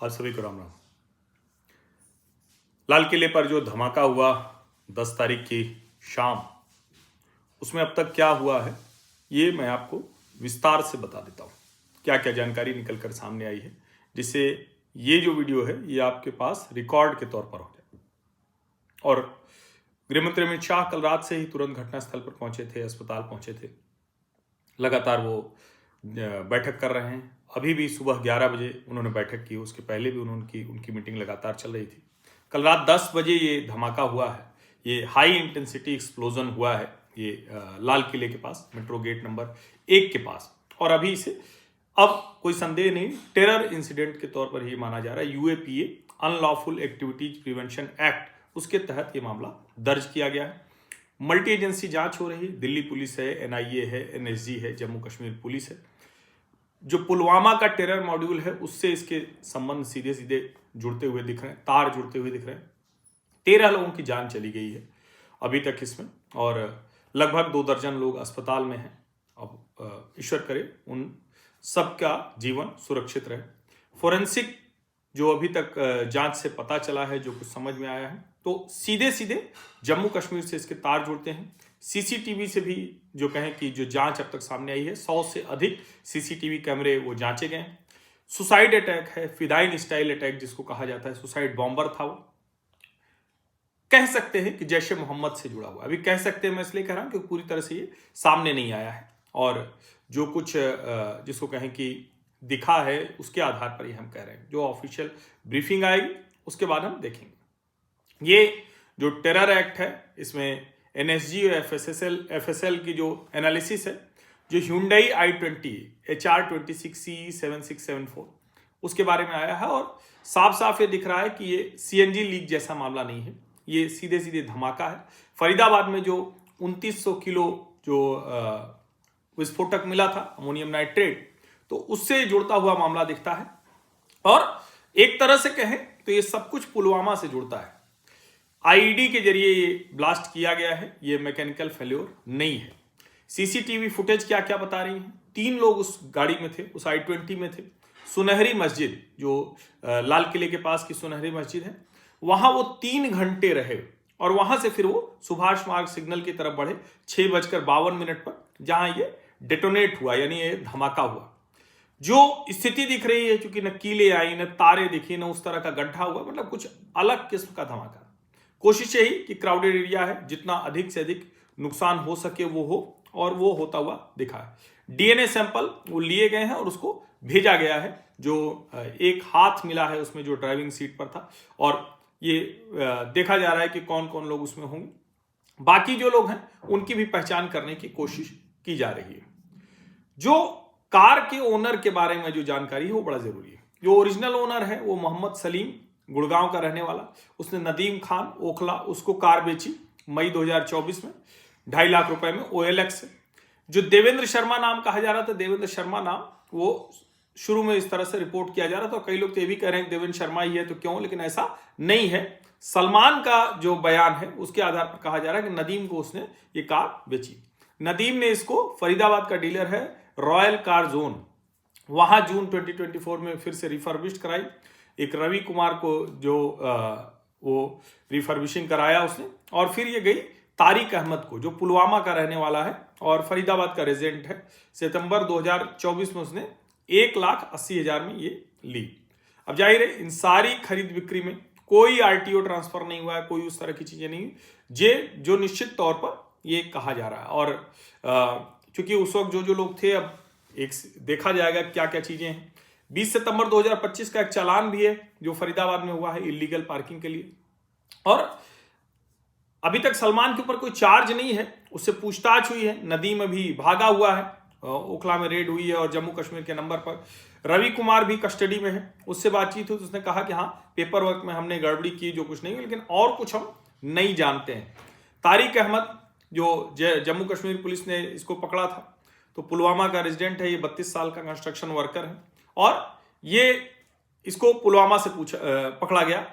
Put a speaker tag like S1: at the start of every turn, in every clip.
S1: आप सभी को राम राम। लाल किले पर जो धमाका हुआ 10 तारीख की शाम, उसमें अब तक क्या हुआ है ये मैं आपको विस्तार से बता देता हूँ। क्या क्या जानकारी निकल कर सामने आई है, जिससे ये जो वीडियो है ये आपके पास रिकॉर्ड के तौर पर हो जाए। और गृहमंत्री अमित शाह कल रात से ही तुरंत घटनास्थल पर पहुंचे थे, अस्पताल पहुंचे थे। लगातार वो बैठक कर रहे हैं। अभी भी सुबह 11 बजे उन्होंने बैठक की, उसके पहले भी उनकी मीटिंग लगातार चल रही थी। कल रात 10 बजे ये धमाका हुआ है, ये हाई इंटेंसिटी एक्सप्लोजन हुआ है ये लाल किले के पास, मेट्रो गेट नंबर 1 के पास। और अभी इसे अब कोई संदेह नहीं, टेरर इंसिडेंट के तौर पर ही माना जा रहा है। UAPA unlawful activities prevention act, उसके तहत ये मामला दर्ज किया गया है। मल्टी एजेंसी जांच हो रही है, दिल्ली पुलिस है, एनआईए है, एनएसजी है, जम्मू कश्मीर पुलिस है। जो पुलवामा का टेरर मॉड्यूल है उससे इसके संबंध सीधे सीधे जुड़ते हुए दिख रहे हैं, तार जुड़ते हुए दिख रहे हैं। 13 लोगों की जान चली गई है अभी तक इसमें, और लगभग 2 दर्जन लोग अस्पताल में हैं। अब ईश्वर करे उन सबका जीवन सुरक्षित रहे। फोरेंसिक जो अभी तक जांच से पता चला है, जो कुछ समझ में आया है, तो सीधे सीधे जम्मू कश्मीर से इसके तार जुड़ते हैं। सीसीटीवी से भी जो कहें कि जो जांच अब तक सामने आई है, 100 से अधिक सीसीटीवी कैमरे वो जांचे गए हैं। सुसाइड अटैक है, फिदाइन स्टाइल अटैक जिसको कहा जाता है, सुसाइड बॉम्बर था वो। कह सकते हैं कि जैश ए मोहम्मद से जुड़ा हुआ, अभी कह सकते हैं मैं इसलिए कह रहा हूं क्योंकि पूरी तरह से ये सामने नहीं आया है, और जो कुछ जिसको कहें कि दिखा है उसके आधार पर ही हम कह रहे हैं। जो ऑफिशियल ब्रीफिंग आएगी उसके बाद हम देखेंगे। ये जो टेरर एक्ट है, इसमें एनएसजी और एफएसएल की जो एनालिसिस है, जो Hyundai i20 HR 26C7674 उसके बारे में आया है, और साफ साफ ये दिख रहा है कि ये सीएनजी लीक जैसा मामला नहीं है, ये सीधे सीधे धमाका है। फरीदाबाद में जो 2900 किलो जो विस्फोटक मिला था, अमोनियम नाइट्रेट, तो उससे जुड़ता हुआ मामला दिखता है। और एक तरह से कहें तो ये सब कुछ पुलवामा से जुड़ता है। आईईडी के जरिए ये ब्लास्ट किया गया है, ये मैकेनिकल फेल्योर नहीं है। सीसीटीवी फुटेज क्या क्या बता रही है। 3 लोग उस गाड़ी में थे, उस i20 में थे। सुनहरी मस्जिद, जो लाल किले के पास की सुनहरी मस्जिद है, वहां वो 3 घंटे रहे, और वहां से फिर वो सुभाष मार्ग सिग्नल की तरफ बढ़े 6:52 पर, जहां ये डेटोनेट हुआ, यानी ये धमाका हुआ। जो स्थिति दिख रही है, चूंकि न कीले आई, न तारे दिखी, न उस तरह का गड्ढा हुआ, मतलब कुछ अलग किस्म का धमाका। कोशिश यही कि क्राउडेड एरिया है, जितना अधिक से अधिक नुकसान हो सके वो हो, और वो होता हुआ दिखा है। डीएनए सैंपल वो लिए गए हैं और उसको भेजा गया है। जो एक हाथ मिला है उसमें, जो ड्राइविंग सीट पर था, और ये देखा जा रहा है कि कौन कौन लोग उसमें होंगे। बाकी जो लोग हैं उनकी भी पहचान करने की कोशिश की जा रही है। जो कार के ओनर के बारे में जो जानकारी है वो बड़ा जरूरी है। जो ओरिजिनल ओनर है वो मोहम्मद सलीम, गुड़गांव का रहने वाला, उसने नदीम खान ओखला उसको कार बेची मई 2024 में 2.5 लाख रुपए में OLX से। जो देवेंद्र शर्मा नाम कहा जा रहा था, देवेंद्र शर्मा नाम वो शुरू में इस तरह से रिपोर्ट किया जा रहा था, कई लोग तो ये भी कह रहे हैं कि देवेंद्र शर्मा ही है, तो क्यों, लेकिन ऐसा नहीं है। सलमान का जो बयान है उसके आधार पर कहा जा रहा है कि नदीम को उसने ये कार बेची। नदीम ने इसको, फरीदाबाद का डीलर है रॉयल कार जोन, वहां जून 2024 में फिर से रिफर्बिश्ड कराई। एक रवि कुमार को जो वो रिफर्बिशिंग कराया उसने, और फिर ये गई तारिक अहमद को, जो पुलवामा का रहने वाला है और फरीदाबाद का रेजिडेंट है। सितंबर 2024 में उसने 1,80,000 में ये ली। अब जाहिर है इन सारी खरीद बिक्री में कोई आरटीओ ट्रांसफर नहीं हुआ है, कोई उस तरह की चीजें नहीं, जो निश्चित तौर पर ये कहा जा रहा है। और चूंकि उस वक्त जो लोग थे, अब एक देखा जाएगा क्या क्या चीजें हैं। 20 सितंबर 2025 का एक चालान भी है जो फरीदाबाद में हुआ है इलीगल पार्किंग के लिए, और अभी तक सलमान के ऊपर कोई चार्ज नहीं है, उससे पूछताछ हुई है। नदीम अभी भागा हुआ है, ओखला में रेड हुई है, और जम्मू कश्मीर के नंबर पर रवि कुमार भी कस्टडी में है। उससे बातचीत हुई तो उसने कहा कि हाँ, पेपर वर्क में हमने गड़बड़ी की, जो कुछ नहीं, लेकिन और कुछ हम नहीं जानते हैं। तारिक अहमद, जो जम्मू कश्मीर पुलिस ने इसको पकड़ा था, तो पुलवामा का रेजिडेंट है, ये 32 साल का कंस्ट्रक्शन वर्कर है, और ये इसको पुलवामा से पकड़ा गया।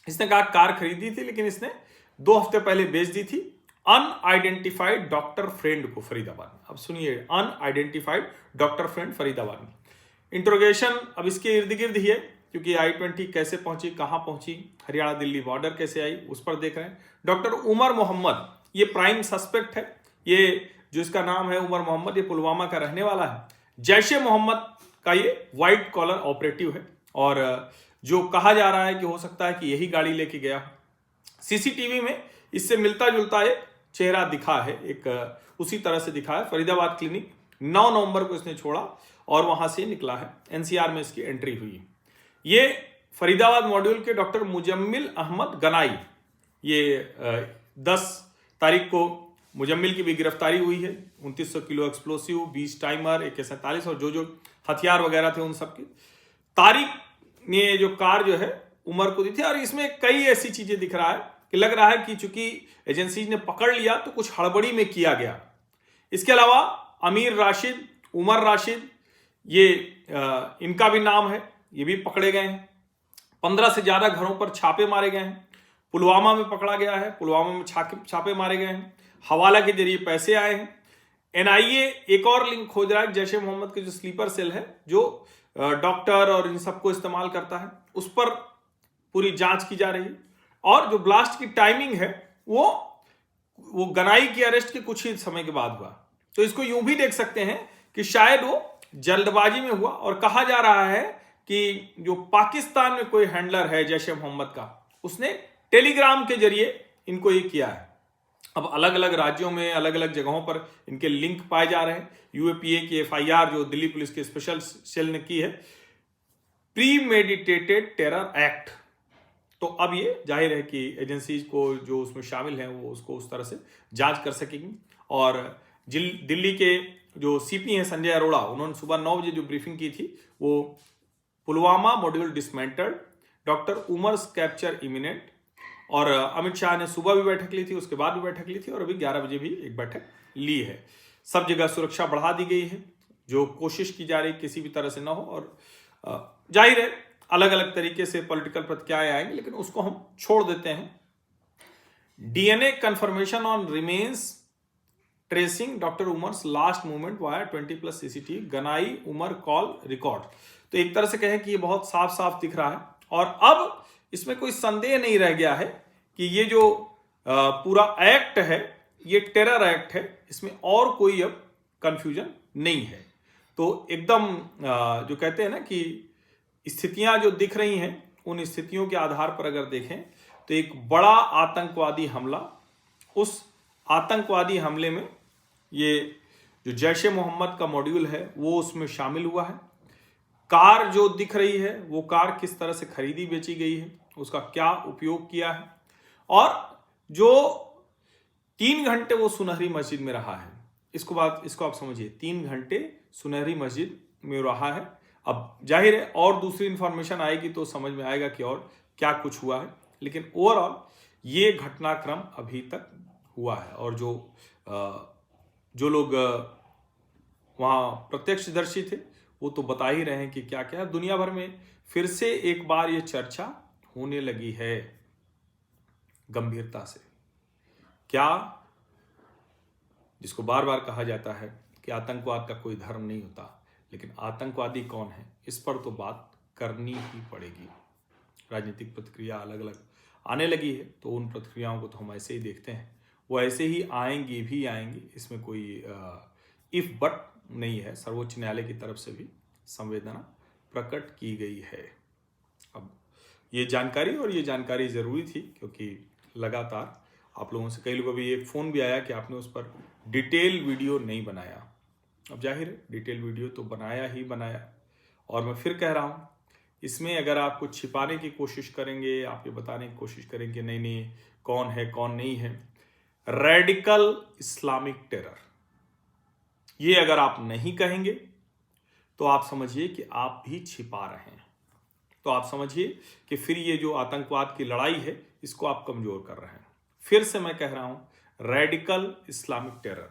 S1: इसने कहा कार खरीदी थी, लेकिन इसने 2 हफ्ते पहले बेच दी थी अनआइडेंटिफाइड डॉक्टर फ्रेंड को फरीदाबाद में। अब सुनिए, अनआइडेंटिफाइड डॉक्टर फ्रेंड फरीदाबाद में। इंट्रोगेशन अब इसके इर्द गिर्द ही है क्योंकि I-20 कैसे पहुंची, कहां पहुंची, हरियाणा दिल्ली बॉर्डर कैसे आई, उस पर देख रहे हैं। डॉक्टर उमर मोहम्मद ये प्राइम सस्पेक्ट है। ये जो इसका नाम है उमर मोहम्मद, ये पुलवामा का रहने वाला है। जैश ए मोहम्मद का ये व्हाइट कॉलर ऑपरेटिव है और जो कहा जा रहा है कि हो सकता है कि यही गाड़ी लेके गया। सीसीटीवी में इससे मिलता जुलता एक चेहरा दिखा है, एक उसी तरह से दिखा है। फरीदाबाद क्लिनिक 9 नवंबर को इसने छोड़ा और वहां से निकला है। एनसीआर में इसकी एंट्री हुई। ये फरीदाबाद मॉड्यूल के डॉक्टर मुजम्मिल अहमद गनाई, ये 10 तारीख को मुजम्मिल की भी गिरफ्तारी हुई है। 2900 किलो एक्सप्लोसिव, 20 टाइमर, AK-47 और जो हथियार वगैरह थे उन सब की। तारिक ने जो कार जो है उमर को दी थी। और इसमें कई ऐसी चीजें दिख रहा है कि लग रहा है कि चूंकि एजेंसी ने पकड़ लिया तो कुछ हड़बड़ी में किया गया। इसके अलावा अमीर राशिद, उमर राशिद, ये इनका भी नाम है, ये भी पकड़े गए हैं। 15 से ज्यादा घरों पर छापे मारे गए हैं। पुलवामा में पकड़ा गया है, पुलवामा में छापे मारे गए हैं। हवाला के जरिए पैसे आए हैं। एनआईए एक और लिंक खोज रहा है। जैश ए मोहम्मद के जो स्लीपर सेल है, जो डॉक्टर और इन सबको इस्तेमाल करता है, उस पर पूरी जांच की जा रही है। और जो ब्लास्ट की टाइमिंग है वो गनाई की अरेस्ट के कुछ ही समय के बाद हुआ। तो इसको यूं भी देख सकते हैं कि शायद वो जल्दबाजी में हुआ। और कहा जा रहा है कि जो पाकिस्तान में कोई हैंडलर है जैश ए मोहम्मद का, उसने टेलीग्राम के जरिए इनको ये किया है। अब अलग अलग राज्यों में अलग अलग जगहों पर इनके लिंक पाए जा रहे हैं। यूएपीए की FIR जो दिल्ली पुलिस के स्पेशल सेल ने की है, प्रीमेडिटेटेड टेरर एक्ट। तो अब ये जाहिर है कि एजेंसीज को जो उसमें शामिल हैं वो उसको उस तरह से जांच कर सकेंगी। और दिल्ली के जो CP हैं संजय अरोड़ा, उन्होंने सुबह 9 बजे जो ब्रीफिंग की थी, वो Pulwama module dismantled, doctor Umar's capture imminent. और अमित शाह ने सुबह भी बैठक ली थी, उसके बाद भी बैठक ली थी और अभी 11 बजे भी एक बैठक ली है। सब जगह सुरक्षा बढ़ा दी गई है, जो कोशिश की जा रही किसी भी तरह से ना हो। और जाहिर है अलग अलग तरीके से पॉलिटिकल प्रतिक्रियाएं आएंगी, लेकिन उसको हम छोड़ देते हैं। DNA confirmation on remains tracing doctor Umar's last movement via 20+ CCTV, Ganai Umar call record. तो एक तरह से कहें कि ये बहुत साफ साफ दिख रहा है। और अब इसमें कोई संदेह नहीं रह गया है कि ये जो पूरा एक्ट है ये टेरर एक्ट है, इसमें और कोई अब कंफ्यूजन नहीं है। तो एकदम जो कहते हैं ना कि स्थितियां जो दिख रही हैं, उन स्थितियों के आधार पर अगर देखें तो एक बड़ा आतंकवादी हमला, उस आतंकवादी हमले में ये जो जैश ए मोहम्मद का मॉड्यूल है वो उसमें शामिल हुआ है। कार जो दिख रही है वो कार किस तरह से खरीदी बेची गई है, उसका क्या उपयोग किया है, और जो 3 घंटे वो सुनहरी मस्जिद में रहा है, इसको आप समझिए, 3 घंटे सुनहरी मस्जिद में रहा है। अब जाहिर है और दूसरी इंफॉर्मेशन आएगी तो समझ में आएगा कि और क्या कुछ हुआ है, लेकिन ओवरऑल ये घटनाक्रम अभी तक हुआ है। और जो लोग वहाँ प्रत्यक्षदर्शी थे वो तो बता ही रहे हैं कि क्या क्या है। दुनिया भर में फिर से एक बार ये चर्चा होने लगी है गंभीरता से। क्या, जिसको बार बार कहा जाता है कि आतंकवाद का कोई धर्म नहीं होता, लेकिन आतंकवादी कौन है इस पर तो बात करनी ही पड़ेगी। राजनीतिक प्रतिक्रिया अलग अलग आने लगी है, तो उन प्रतिक्रियाओं को तो हम ऐसे ही देखते हैं, वो ऐसे ही आएंगी भी आएंगी, इसमें कोई इफ बट नहीं है। सर्वोच्च न्यायालय की तरफ से भी संवेदना प्रकट की गई है। अब ये जानकारी ज़रूरी थी, क्योंकि लगातार आप लोगों से कई लोगों भी एक फ़ोन भी आया कि आपने उस पर डिटेल वीडियो नहीं बनाया। अब जाहिर है डिटेल वीडियो तो बनाया ही बनाया, और मैं फिर कह रहा हूँ, इसमें अगर आप कुछ छिपाने की कोशिश करेंगे, आप ये बताने की कोशिश करेंगे नहीं कौन है कौन नहीं है, रेडिकल इस्लामिक टेरर, ये अगर आप नहीं कहेंगे तो आप समझिए कि आप भी छिपा रहे हैं। तो आप समझिए कि फिर ये जो आतंकवाद की लड़ाई है इसको आप कमजोर कर रहे हैं। फिर से मैं कह रहा हूं, रेडिकल इस्लामिक टेरर।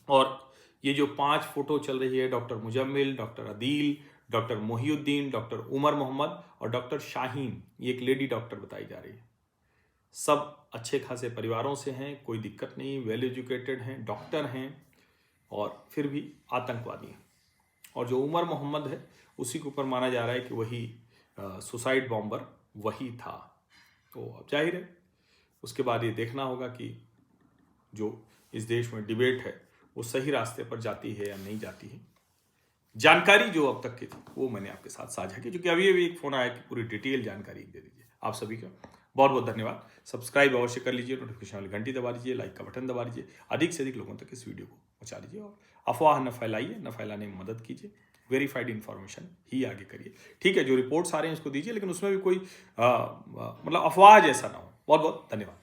S1: और ये जो 5 फोटो चल रही है, doctor Muzammil, doctor Adeel, doctor Mohiuddin, doctor Umar Mohammed और डॉक्टर शाहीन, ये एक लेडी डॉक्टर बताई जा रही है। सब अच्छे खासे परिवारों से हैं, कोई दिक्कत नहीं, वेल एजुकेटेड हैं, डॉक्टर हैं, और फिर भी आतंकवादी हैं। और जो उमर मोहम्मद है उसी के ऊपर माना जा रहा है कि वही सुसाइड बॉम्बर वही था। तो अब जाहिर है उसके बाद ये देखना होगा कि जो इस देश में डिबेट है वो सही रास्ते पर जाती है या नहीं जाती है। जानकारी जो अब तक की थी वो मैंने आपके साथ साझा की, क्योंकि अभी अभी एक फोन आया कि पूरी डिटेल जानकारी दे दीजिए। आप सभी का बहुत बहुत धन्यवाद। सब्सक्राइब अवश्य कर लीजिए, नोटिफिकेशन वाली घंटी दबा लीजिए, लाइक का बटन दबा लीजिए, अधिक से अधिक लोगों तक इस वीडियो को पहुंचा दीजिए और अफवाह न फैलाइए, न फैलाने में मदद कीजिए। वेरीफाइड इन्फॉर्मेशन ही आगे करिए। ठीक है, जो रिपोर्ट्स आ रहे हैं उसको दीजिए, लेकिन उसमें भी कोई मतलब अफवाह जैसा ना हो। बहुत बहुत धन्यवाद।